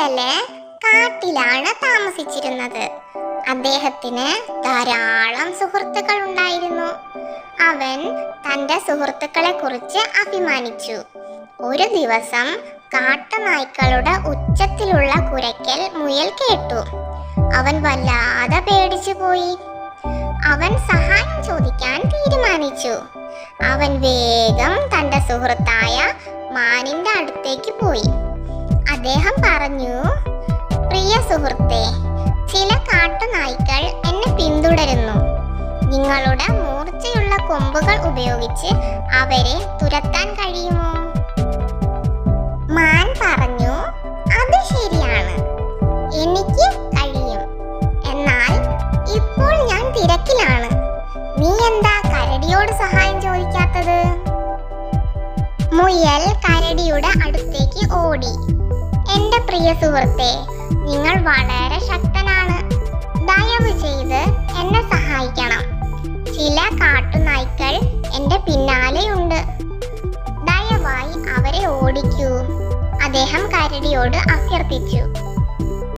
മുയല് കാട്ടിലാണ് താമസിച്ചിരുന്നത്. അദ്ദേഹത്തിന് ധാരാളം സുഹൃത്തുക്കൾ ഉണ്ടായിരുന്നു. അവൻ തന്റെ സുഹൃത്തുക്കളെ കുറിച്ച് അഭിമാനിച്ചു. ഒരു ദിവസം കാട്ടുനായ്ക്കളുടെ ഉച്ചത്തിലുള്ള കുരയ്ക്കൽ മുയൽ കേട്ടു. അവൻ വല്ലാതെ പേടിച്ചു പോയി. അവൻ സഹായം ചോദിക്കാൻ തീരുമാനിച്ചു. അവൻ വേഗം തന്റെ സുഹൃത്തായ മാനിന്റെ അടുത്തേക്ക് പോയി. അദ്ദേഹം പറഞ്ഞു, പ്രിയ സുഹൃത്തേ, ചില കാട്ടുനായ്ക്കൾ എന്നെ പിന്തുടരുന്നു. നിങ്ങളുടെ മൂർച്ചയുള്ള കൊമ്പുകൾ ഉപയോഗിച്ച് അവരെ തുരത്താൻ കഴിയുമോ? മാൻ പറഞ്ഞു, അത് ശരിയാണ്, എനിക്ക് കഴിയും. എന്നാൽ ഇപ്പോൾ ഞാൻ തിരക്കിലാണ്. നീ എന്താ കരടിയോട് സഹായം ചോദിക്കാത്തത്? മുയൽ കരടിയുടെ അടുത്തേക്ക് ഓടി. എന്റെ പ്രിയ സുഹൃത്തേ, നിങ്ങൾ വളരെ ശക്തനാണ്. ദയവ് ചെയ്ത് എന്നെ സഹായിക്കണം. ചില കാട്ടുനായ്ക്കൾ എന്റെ പിന്നാലെയുണ്ട്. ദയവായി അവരെ ഓടിക്കൂ, അദ്ദേഹം കരടിയോട് അഭ്യർത്ഥിച്ചു.